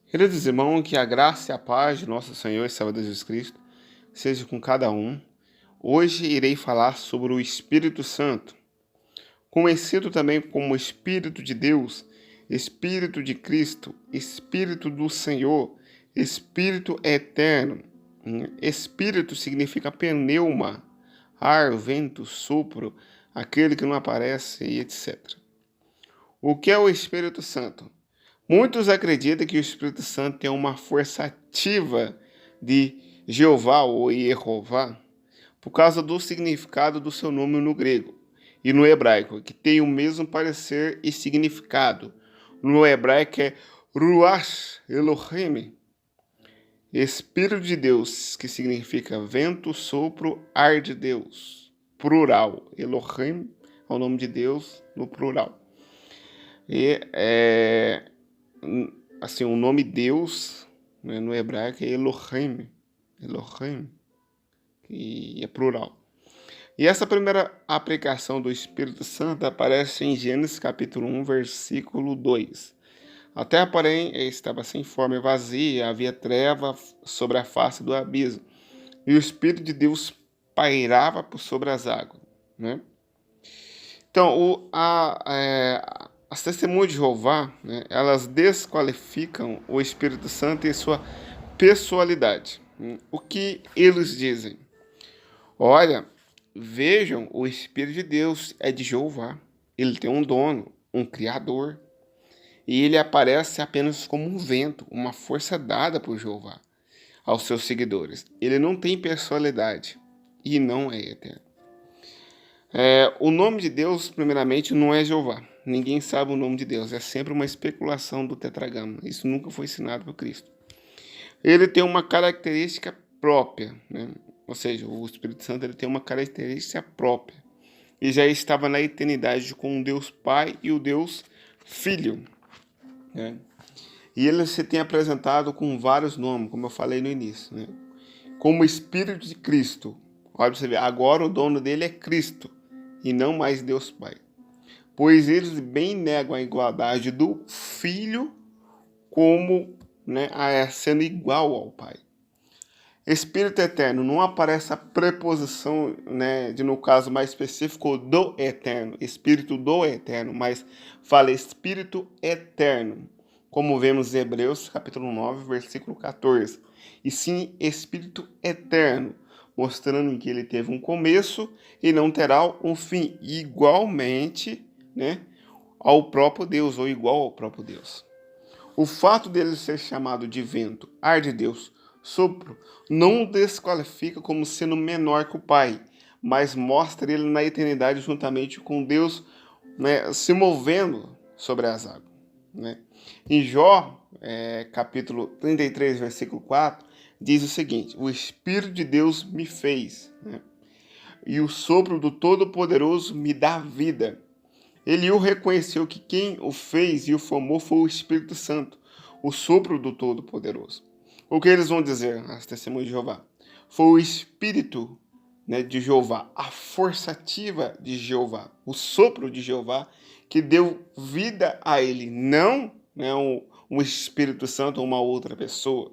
Queridos irmãos, que a graça e a paz de nosso Senhor e Salvador Jesus Cristo seja com cada um. Hoje irei falar sobre o Espírito Santo, conhecido também como Espírito de Deus, Espírito de Cristo, Espírito do Senhor, Espírito eterno. Espírito significa pneuma, ar, vento, sopro, aquele que não aparece e etc. O que é o Espírito Santo? Muitos acreditam que o Espírito Santo é uma força ativa de Jeová ou Jeová, por causa do significado do seu nome no grego e no hebraico, que tem o mesmo parecer e significado. No hebraico é Ruach Elohim, Espírito de Deus, que significa vento, sopro, ar de Deus. Plural. Elohim é o nome de Deus no plural. E assim, o nome Deus, né, no hebraico é Elohim, que é plural. E essa primeira aplicação do Espírito Santo aparece em Gênesis capítulo 1, versículo 2. A terra, porém, estava sem forma e vazia, havia treva sobre a face do abismo, e o Espírito de Deus pairava por sobre as águas. Né? Então, as testemunhas de Jeová, né, elas desqualificam o Espírito Santo e sua pessoalidade. O que eles dizem? Olha, vejam, o Espírito de Deus é de Jeová. Ele tem um dono, um criador. E ele aparece apenas como um vento, uma força dada por Jeová aos seus seguidores. Ele não tem personalidade e não é eterno. O nome de Deus, primeiramente, não é Jeová. Ninguém sabe o nome de Deus. É sempre uma especulação do tetragrama. Isso nunca foi ensinado por Cristo. Ele tem uma característica própria, né? Ou seja, o Espírito Santo ele tem uma característica própria. E já estava na eternidade com o Deus Pai e o Deus Filho. Né? E ele se tem apresentado com vários nomes, como eu falei no início. Né? Como Espírito de Cristo. Olha para você ver, agora o dono dele é Cristo e não mais Deus Pai. Pois eles bem negam a igualdade do Filho como, né, sendo igual ao Pai. Espírito eterno, não aparece a preposição, né, no caso mais específico, do eterno, Espírito do eterno, mas fala Espírito eterno, como vemos em Hebreus capítulo 9, versículo 14. E sim, Espírito eterno, mostrando que ele teve um começo e não terá um fim, igualmente, né, ao próprio Deus, ou igual ao próprio Deus. O fato dele ser chamado de vento, ar de Deus, sopro, não o desqualifica como sendo menor que o Pai, mas mostra ele na eternidade juntamente com Deus, né, se movendo sobre as águas. Né? Em Jó, capítulo 33, versículo 4, diz o seguinte: o Espírito de Deus me fez, né? E o sopro do Todo-Poderoso me dá vida. Ele o reconheceu que quem o fez e o formou foi o Espírito Santo, o sopro do Todo-Poderoso. O que eles vão dizer, as testemunhas de Jeová? Foi o Espírito, né, de Jeová, a força ativa de Jeová, o sopro de Jeová, que deu vida a ele, não, né, um Espírito Santo ou uma outra pessoa.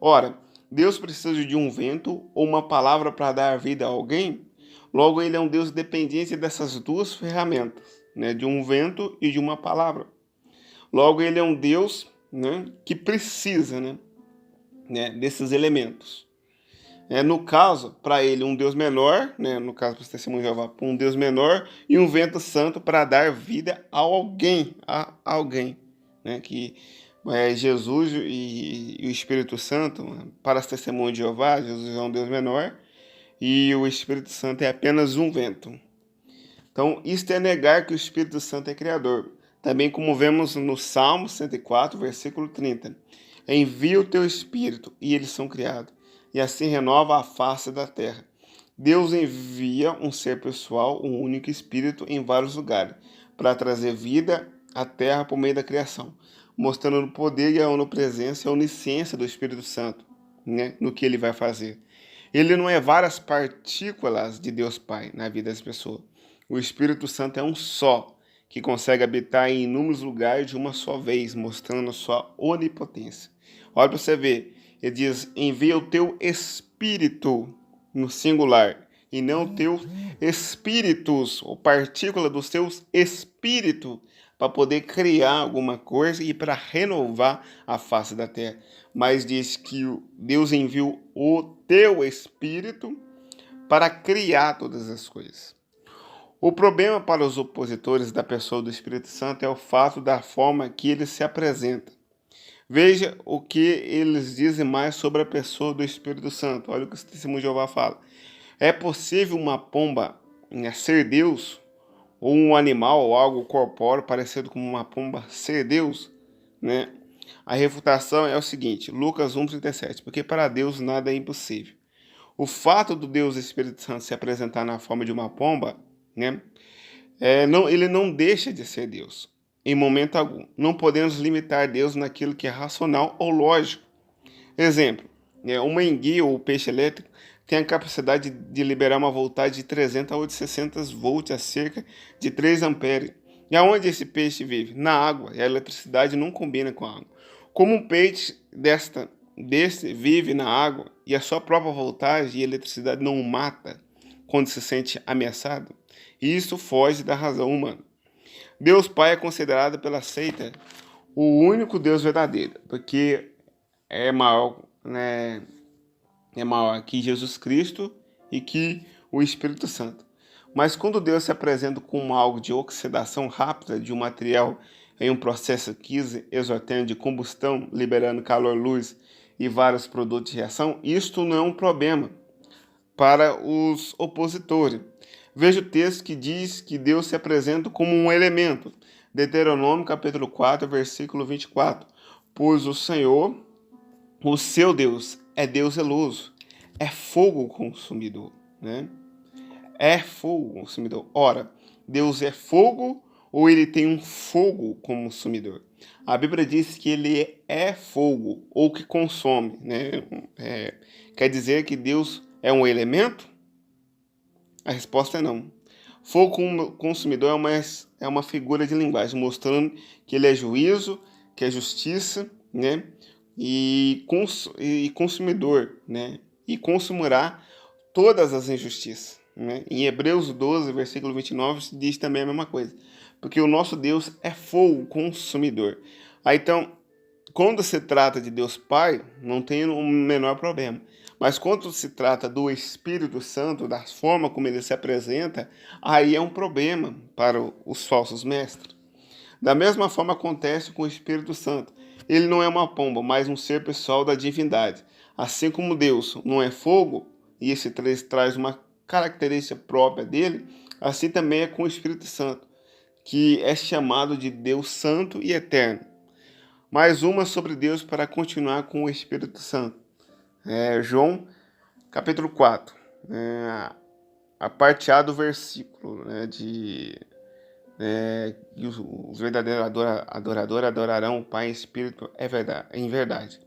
Ora, Deus precisa de um vento ou uma palavra para dar vida a alguém? Logo, ele é um Deus dependente dessas duas ferramentas, né, de um vento e de uma palavra. Logo, ele é um Deus, né, que precisa, né, desses elementos. No caso, para ele, um Deus menor, né, no caso para o testemunho de Jeová, um Deus menor e um vento santo para dar vida a alguém, né, que Jesus e o Espírito Santo, para as testemunhas de Jeová, Jesus é um Deus menor e o Espírito Santo é apenas um vento. Então, isto é negar que o Espírito Santo é criador. Também como vemos no Salmo 104, versículo 30. Envia o teu Espírito e eles são criados, e assim renova a face da terra. Deus envia um ser pessoal, um único Espírito, em vários lugares, para trazer vida à terra por meio da criação, mostrando o poder e a onipresença e a onisciência do Espírito Santo, né, no que ele vai fazer. Ele não é várias partículas de Deus Pai na vida das pessoas. O Espírito Santo é um só, que consegue habitar em inúmeros lugares de uma só vez, mostrando a sua onipotência. Olha para você ver, ele diz: envia o teu espírito no singular, e não teus espíritos, ou partícula dos teus espíritos, para poder criar alguma coisa e para renovar a face da terra. Mas diz que Deus enviou o teu espírito para criar todas as coisas. O problema para os opositores da pessoa do Espírito Santo é o fato da forma que ele se apresenta. Veja o que eles dizem mais sobre a pessoa do Espírito Santo. Olha o que o Testemunho de Jeová fala. É possível uma pomba ser Deus? Ou um animal ou algo corpóreo parecido com uma pomba ser Deus? Né? A refutação é o seguinte, Lucas 1,37, porque para Deus nada é impossível. O fato do Deus Espírito Santo se apresentar na forma de uma pomba, né, ele não deixa de ser Deus, em momento algum. Não podemos limitar Deus naquilo que é racional ou lógico. Exemplo, uma enguia ou peixe elétrico tem a capacidade de liberar uma voltagem de 300 a 800 volts a cerca de 3 amperes. E aonde esse peixe vive? Na água, e a eletricidade não combina com a água. Como um peixe desse vive na água e a sua própria voltagem e eletricidade não o mata quando se sente ameaçado, isso foge da razão humana. Deus Pai é considerado pela seita o único Deus verdadeiro, porque é maior, né, é maior que Jesus Cristo e que o Espírito Santo. Mas quando Deus se apresenta como algo de oxidação rápida de um material em um processo exotérmico de combustão, liberando calor, luz e vários produtos de reação, isto não é um problema para os opositores. Veja o texto que diz que Deus se apresenta como um elemento. Deuteronômio capítulo 4, versículo 24. Pois o Senhor, o seu Deus, é Deus zeloso, é fogo consumidor, né? É fogo consumidor. Ora, Deus é fogo ou ele tem um fogo consumidor? A Bíblia diz que ele é fogo ou que consome, né? Quer dizer que Deus é um elemento? A resposta é não. Fogo consumidor é uma figura de linguagem, mostrando que ele é juízo, que é justiça, né? E consumidor, né? E consumirá todas as injustiças. Né? Em Hebreus 12, versículo 29, diz também a mesma coisa. Porque o nosso Deus é fogo consumidor. Aí, então, quando se trata de Deus Pai, não tem o menor problema. Mas quando se trata do Espírito Santo, da forma como ele se apresenta, aí é um problema para os falsos mestres. Da mesma forma acontece com o Espírito Santo. Ele não é uma pomba, mas um ser pessoal da divindade. Assim como Deus não é fogo, e esse traz uma característica própria dele, assim também é com o Espírito Santo, que é chamado de Deus Santo e Eterno. Mais uma sobre Deus para continuar com o Espírito Santo. João, capítulo 4, a parte A do versículo, e os verdadeiros adoradores adorarão o Pai em espírito em verdade.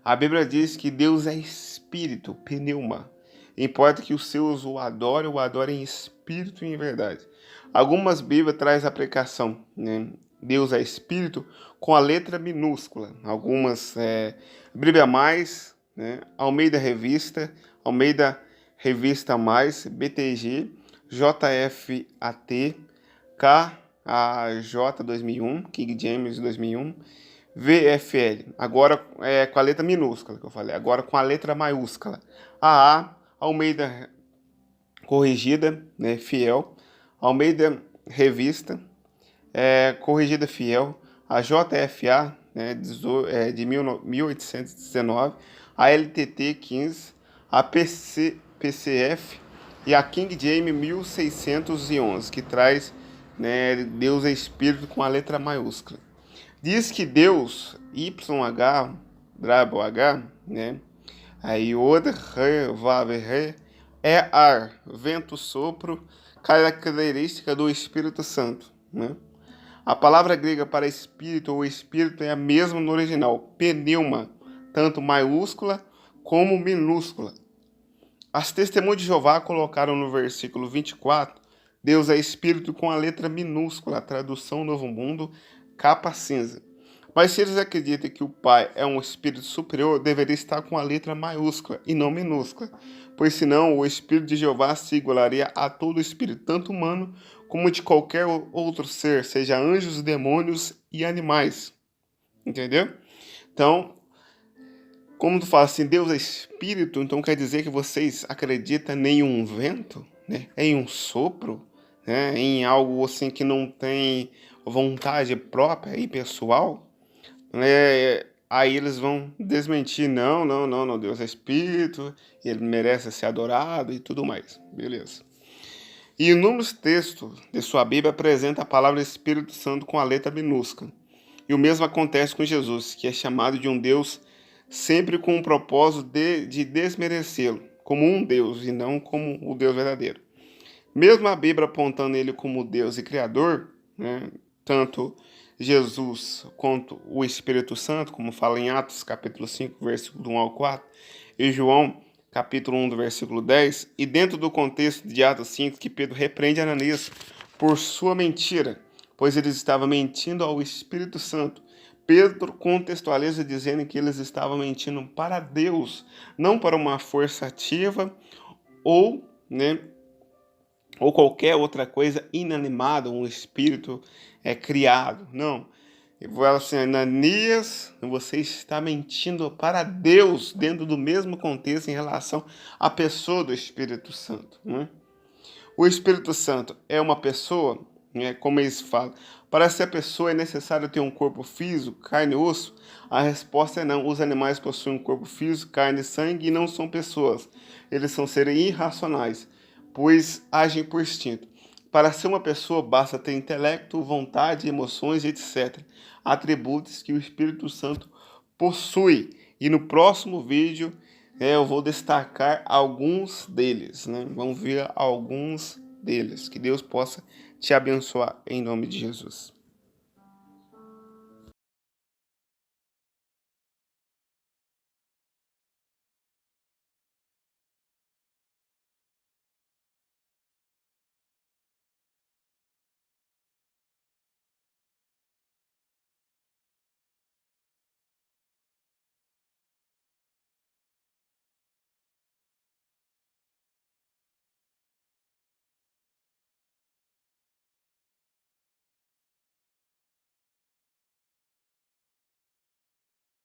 A Bíblia diz que Deus é espírito, pneuma. Importa que os seus o adorem em espírito e em verdade. Algumas Bíblias trazem a aplicação, né? Deus é espírito com a letra minúscula. Algumas Bíblia Mais, né? Almeida Revista Mais, BTG, JFAT, KAJ 2001, King James 2001, VFL, agora com a letra minúscula que eu falei, agora com a letra maiúscula. AA, Almeida Corrigida, né, Fiel, Almeida Revista, Corrigida Fiel, a JFA, né, de 1819, a LTT 15, a PCF e a King James 1611, que traz, né, Deus é Espírito com a letra maiúscula. Diz que Deus, YH, né? Aí Yod, Re, Vav, Re, é ar, vento, sopro, característica do Espírito Santo, né? A palavra grega para espírito ou espírito é a mesma no original, pneuma, tanto maiúscula como minúscula. As testemunhas de Jeová colocaram no versículo 24 Deus é espírito com a letra minúscula, a tradução Novo Mundo, capa cinza. Mas se eles acreditam que o Pai é um espírito superior, deveria estar com a letra maiúscula e não minúscula, pois senão o Espírito de Jeová se igualaria a todo espírito, tanto humano como de qualquer outro ser, seja anjos, demônios e animais. Entendeu? Então, como tu fala assim, Deus é espírito, então quer dizer que vocês acreditam em um vento, né? Em um sopro, né? Em algo assim que não tem vontade própria e pessoal? Aí eles vão desmentir, não, não, não, não, Deus é espírito, ele merece ser adorado e tudo mais, beleza. E inúmeros textos de sua Bíblia apresenta a palavra Espírito Santo com a letra minúscula. E o mesmo acontece com Jesus, que é chamado de um Deus sempre com o propósito de desmerecê-lo, como um Deus e não como o Deus verdadeiro. Mesmo a Bíblia apontando ele como Deus e Criador, né, tanto Jesus quanto o Espírito Santo, como fala em Atos capítulo 5, versículo 1 ao 4, e João capítulo 1, do versículo 10, e dentro do contexto de Atos 5, que Pedro repreende Ananias por sua mentira, pois eles estavam mentindo ao Espírito Santo. Pedro contextualiza dizendo que eles estavam mentindo para Deus, não para uma força ativa ou, né, ou qualquer outra coisa inanimada, um espírito criado. Não. Eu vou falar assim, Ananias, você está mentindo para Deus dentro do mesmo contexto em relação à pessoa do Espírito Santo. Né? O Espírito Santo é uma pessoa, né, como eles falam, para ser pessoa é necessário ter um corpo físico, carne e osso? A resposta é não. Os animais possuem um corpo físico, carne e sangue e não são pessoas. Eles são seres irracionais, pois agem por instinto. Para ser uma pessoa, basta ter intelecto, vontade, emoções, etc. Atributos que o Espírito Santo possui. E no próximo vídeo eu vou destacar alguns deles, né? Vamos ver alguns deles. Que Deus possa te abençoar em nome de Jesus.